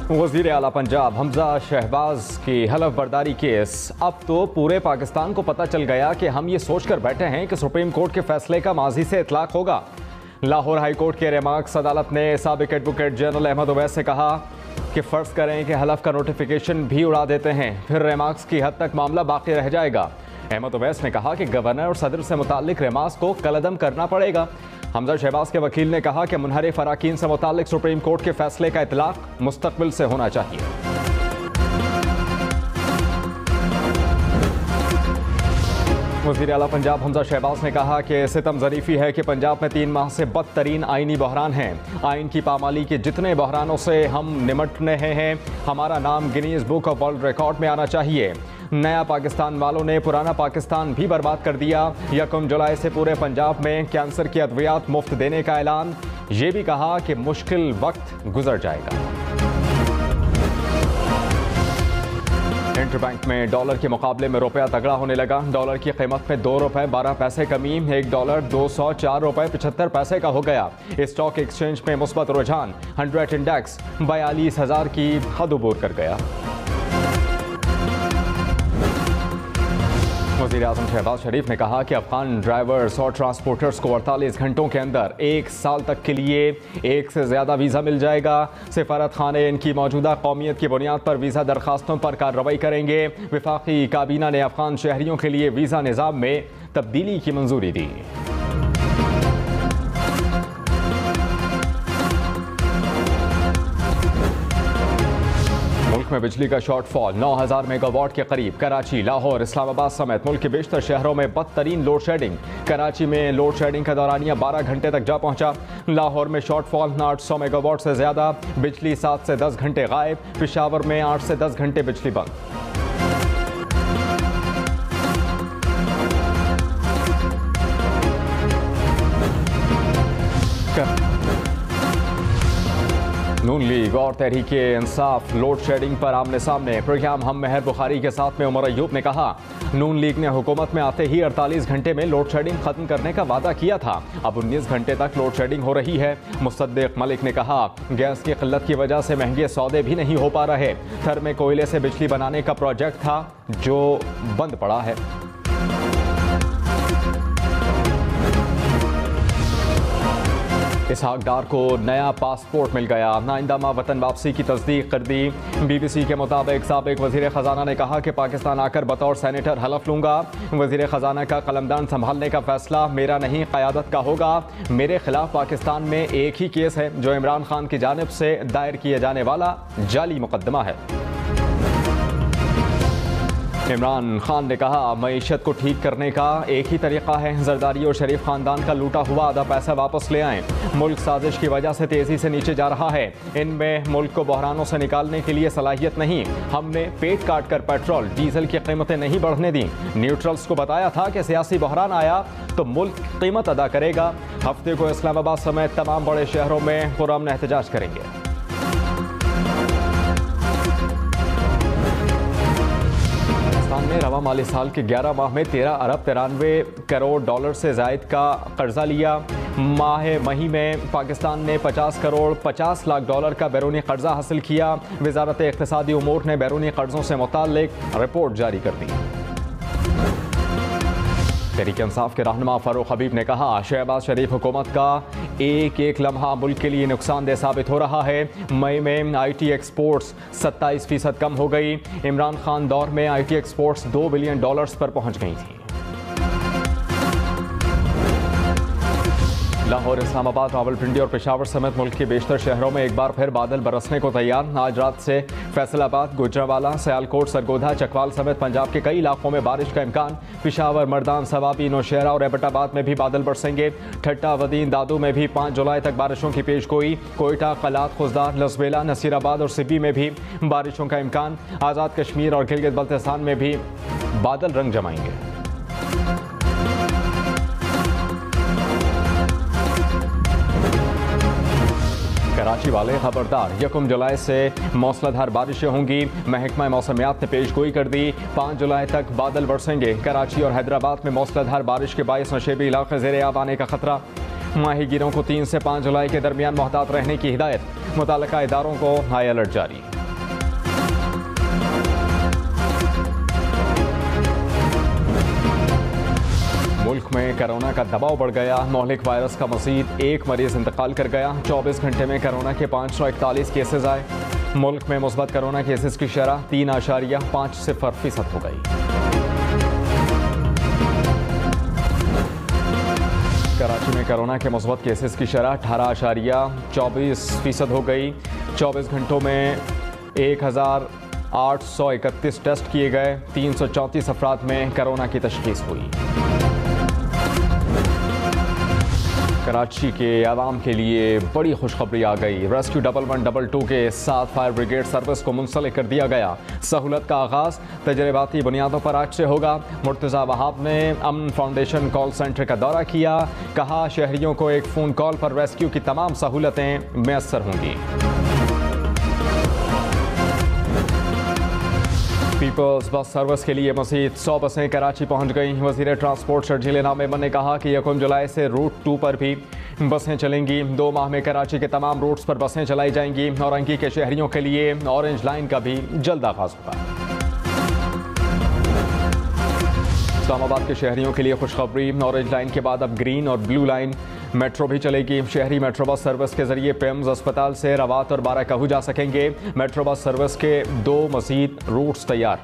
वज़ीर आला पंजाब हमजा शहबाज की हलफ बर्दारी केस। अब तो पूरे पाकिस्तान को पता चल गया कि हम ये सोचकर बैठे हैं कि सुप्रीम कोर्ट के फैसले का माजी से इतलाक होगा। लाहौर हाई कोर्ट के रेमार्क्स अदालत ने साबिक एडवोकेट जनरल अहमद उवैस से कहा कि फ़र्ज़ करें कि हलफ का नोटिफिकेशन भी उड़ा देते हैं, फिर रेमार्क्स की हद तक मामला बाकी रह जाएगा। अहमद उवैस ने कहा कि गवर्नर और सदर से मुताल्लिक रेमार्क्स को कलअदम करना पड़ेगा। हमजा शहबाज के वकील ने कहा कि मुनहरिफ अराकीन से मुताल्लिक सुप्रीम कोर्ट के फैसले का इतलाक मुस्तकबिल से होना चाहिए। वज़ीर आला पंजाब हमजा शहबाज ने कहा कि सितम ज़रीफ़ी है कि पंजाब में 3 माह से बदतरीन आइनी बहरान है। आइन की पामाली के जितने बहरानों से हम निमट रहे हैं, हमारा नाम Guinness book of world record में आना चाहिए। नया पाकिस्तान वालों ने पुराना पाकिस्तान भी बर्बाद कर दिया। 1 जुलाई से पूरे पंजाब में कैंसर की अद्वियात मुफ्त देने का ऐलान। ये भी कहा कि मुश्किल वक्त गुजर जाएगा। इंटरबैंक में डॉलर के मुकाबले में रुपया तगड़ा होने लगा। डॉलर की कीमत में 2 रुपए 12 पैसे कमी, $1 204 रुपए 75 पैसे का हो गया। स्टॉक एक्सचेंज में मुस्बत रुझान, 100 इंडेक्स 42,000 की हद अबूर कर गया। वज़ीर आज़म शहबाज शरीफ ने कहा कि अफगान ड्राइवर्स और ट्रांसपोर्टर्स को 48 घंटों के अंदर 1 साल तक के लिए 1 से ज़्यादा वीज़ा मिल जाएगा। सिफारत खाने इनकी मौजूदा कौमियत की बुनियाद पर वीज़ा दरखास्तों पर कार्रवाई करेंगे। वफाकी काबीना ने अफगान शहरियों के लिए वीज़ा निज़ाम में तब्दीली की मंजूरी दी। मुल्क में बिजली का शॉर्टफॉल 9,000 मेगावाट के करीब। कराची, लाहौर, इस्लामाबाद समेत मुल्क के बेशतर शहरों में बदतरीन लोड शेडिंग। कराची में लोड शेडिंग का दौरानिया 12 घंटे तक जा पहुंचा। लाहौर में शॉर्टफॉल 800 मेगावाट से ज़्यादा, बिजली 7 से 10 घंटे गायब। पेशावर में 8 से 10 घंटे बिजली बंद। नून लीग और तहरीके इंसाफ लोड शेडिंग पर आमने सामने। प्रोग्राम हम मेहर बुखारी के साथ में उमर अयूब ने कहा, नून लीग ने हुकूमत में आते ही 48 घंटे में लोड शेडिंग खत्म करने का वादा किया था। अब 19 घंटे तक लोड शेडिंग हो रही है। मुसद्दिक मलिक ने कहा, गैस की किल्लत की वजह से महंगे सौदे भी नहीं हो पा रहे। थर में कोयले से बिजली बनाने का प्रोजेक्ट था जो बंद पड़ा है। इसहाक डार को नया पासपोर्ट मिल गया। नाइंदा माह वतन वापसी की तस्दीक कर दी। BBC के मुताबिक साबिक वज़ीर ख़जाना ने कहा कि पाकिस्तान आकर बतौर सेनेटर हलफ लूँगा। वज़ीर ख़जाना का कलमदान संभालने का फैसला मेरा नहीं, क़यादत का होगा। मेरे खिलाफ पाकिस्तान में एक ही केस है जो इमरान खान की जानिब से दायर किया जाने वाला जाली मुकदमा है। इमरान खान ने कहा, मईशत को ठीक करने का एक ही तरीका है, जरदारी और शरीफ खानदान का लूटा हुआ आधा पैसा वापस ले आएं। मुल्क साजिश की वजह से तेजी से नीचे जा रहा है। इनमें मुल्क को बहरानों से निकालने के लिए सलाहियत नहीं। हमने पेट काट कर पेट्रोल डीजल की कीमतें नहीं बढ़ने दी। न्यूट्रल्स को बताया था कि सियासी बहरान आया तो मुल्क कीमत अदा करेगा। हफ्ते को इस्लामाबाद समेत तमाम बड़े शहरों में पुरअमन एहतजाज करेंगे। ने रवा माली साल के 11 माह में 13 अरब 93 करोड़ डॉलर से जायद का कर्जा लिया। मई में पाकिस्तान ने 50 करोड़ 50 लाख डॉलर का बैरूनी कर्जा हासिल किया। वजारत इक़्तिसादी उमूर ने बैरूनी कर्जों से मुताल्लिक रिपोर्ट जारी कर दी। तहरीक इंसाफ के रहनुमा फारूक हबीब ने कहा, शहबाज शरीफ हुकूमत का एक एक लम्हा मुल्क के लिए नुकसानदेह साबित हो रहा है। मई में IT एक्सपोर्ट्स 27% कम हो गई। इमरान खान दौर में IT एक्सपोर्ट्स $2 बिलियन पर पहुंच गई थी। लाहौर, इस्लामाबाद, रावलपिंडी और पेशावर समेत मुल्क के बेशतर शहरों में एक बार फिर बादल बरसने को तैयार। आज रात से फैसलाबाद, गुजरांवाला, सियालकोट, सरगोधा, चकवाल समेत पंजाब के कई इलाकों में बारिश का इम्कान। पेशावर, मर्दान, सवाबी, नौशहरा और एबटाबाद में भी बादल बरसेंगे। ठट्टा, वदीन, दादू में भी 5 जुलाई तक बारिशों की पेशगोई। कोयटा, कलात, खुजदार, लसबेला, नसीराबाद और सिब्बी में भी बारिशों का इम्कान। आज़ाद कश्मीर और गिलगित बल्तिस्तान में भी बादल रंग जमाएंगे। कराची वाले खबरदार, 1 जुलाई से मौसलाधार बारिशें होंगी। महकमा मौसमियात ने पेशगोई कर दी, 5 जुलाई तक बादल बरसेंगे। कराची और हैदराबाद में मौसलाधार बारिश के बायस नशेबी इलाके ज़ेरे आब आने का खतरा। माहीगीरों को 3 से 5 जुलाई के दरमियान मोहतात रहने की हिदायत। मुताल्लिका इदारों को हाई अलर्ट जारी। मुल्क में कोरोना का दबाव बढ़ गया। मोहलिक वायरस का मज़ीद एक मरीज इंतकाल कर गया। 24 घंटे में कोरोना के 541 केसेज आए। मुल्क में मुस्बत कोरोना केसेस की शरह 3.50% हो गई। कराची में कोरोना के मुस्बत केसेस की शरह 18.24% हो गई। 24 घंटों में 1831 टेस्ट किए गए। 334 अफराद में कोरोना की तशखीस हुई। कराची के आवाम के लिए बड़ी खुशखबरी आ गई। रेस्क्यू 1122 के साथ फायर ब्रिगेड सर्विस को मुंसलिक कर दिया गया। सहूलत का आगाज़ तजर्बाती बुनियादों पर आज से होगा। मुर्तज़ा वहाब ने अमन फाउंडेशन कॉल सेंटर का दौरा किया। कहा शहरियों को एक फ़ोन कॉल पर रेस्क्यू की तमाम सहूलतें मैसर होंगी। पीपल्स बस सर्विस के लिए मज़ीद 100 बसें कराची पहुंच गई। वज़ीर ट्रांसपोर्ट शर्जील नामेमन ने कहा कि 1 जुलाई से रूट 2 पर भी बसें चलेंगी। 2 माह में कराची के तमाम रूट्स पर बसें चलाई जाएंगी। औरंगी के शहरियों के लिए ऑरेंज लाइन का भी जल्द आगाज़ होगा। इस्लामाबाद के शहरियों के लिए खुशखबरी। ऑरेंज लाइन के बाद अब ग्रीन और ब्लू लाइन मेट्रो भी चलेगी। शहरी मेट्रो बस सर्विस के जरिए पेम्स अस्पताल से रवात और बाराकाहू जा सकेंगे। मेट्रो बस सर्विस के 2 मज़ीद रूट्स तैयार।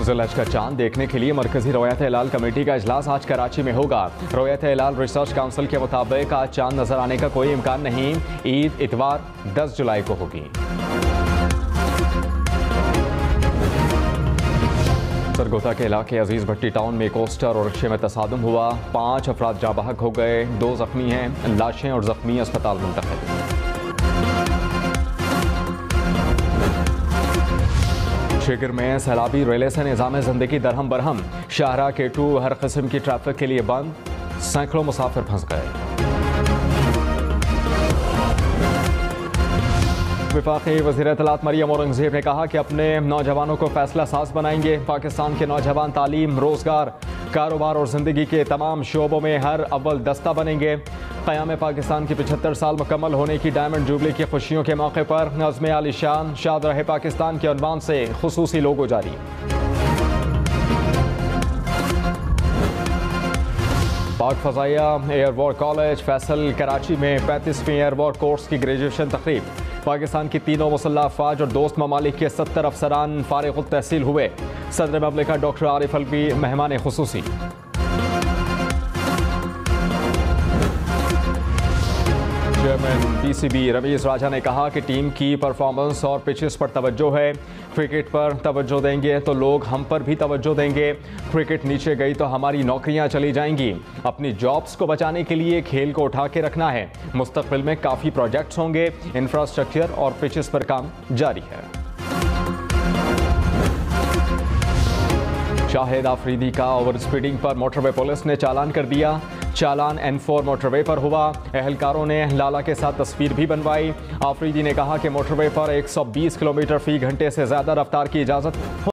ज़िलहज का चांद देखने के लिए मरकजी रोयत हिलाल कमेटी का इजलास आज कराची में होगा। रोयत हिलाल रिसर्च काउंसिल के मुताबिक आज चांद नजर आने का कोई इम्कान नहीं। ईद इतवार 10 जुलाई को होगी। सरगोदा के इलाके अजीज भट्टी टाउन में कोस्टर और रिक्शे में तसादुम हुआ। 5 अफराद जाँ बहक हो गए। 2 जख्मी हैं। लाशें और जख्मी अस्पताल मुंतकिल। शिगर में सैलाबी रेले से निज़ाम ज़िंदगी दरहम बरहम। शाहरा K2 हर किस्म की ट्रैफिक के लिए बंद। सैकड़ों मुसाफिर फंस गए। वफाकी वज़ीर इत्तलात मरियम औरंगज़ेब ने कहा कि अपने नौजवानों को फैसला साज बनाएंगे। पाकिस्तान के नौजवान तालीम, रोज़गार, कारोबार और ज़िंदगी के तमाम शोबों में हर अव्वल दस्ता बनेंगे। क़याम पाकिस्तान की 75 साल मुकम्मल होने की डायमंड जुबली की खुशियों के मौके पर नज़्म आलिशान शाद रहे पाकिस्तान के उन्वान से खुसूसी लोगो जारी। पाक फ़ज़ाइया air war college Faisal Karachi में 35वीं एयर वॉर कोर्स की ग्रेजुएशन तकरीब। पाकिस्तान की तीनों मुसल्लह अफ़वाज और दोस्त ममालिक के 70 अफसरान फारिग़ुत तहसील हुए। सदर ममलिकत डॉक्टर आरिफ अलवी मेहमान खुसूसी। चेयरमैन PCB रमीज़ राजा ने कहा कि टीम की परफॉर्मेंस और पिचेस पर तवज्जो है। क्रिकेट पर तवज्जो देंगे तो लोग हम पर भी तवज्जो देंगे। क्रिकेट नीचे गई तो हमारी नौकरियां चली जाएंगी। अपनी जॉब्स को बचाने के लिए खेल को उठा के रखना है। मुस्तक़बिल में काफ़ी प्रोजेक्ट्स होंगे। इंफ्रास्ट्रक्चर और पिचेस पर काम जारी है। शाहिद आफरीदी का ओवर स्पीडिंग पर मोटरवे पुलिस ने चालान कर दिया। चालान N4 मोटरवे पर हुआ। एहलकारों ने लाला के साथ तस्वीर भी बनवाई। आफरीदी ने कहा कि मोटरवे पर 120 किलोमीटर फी घंटे से ज़्यादा रफ्तार की इजाज़त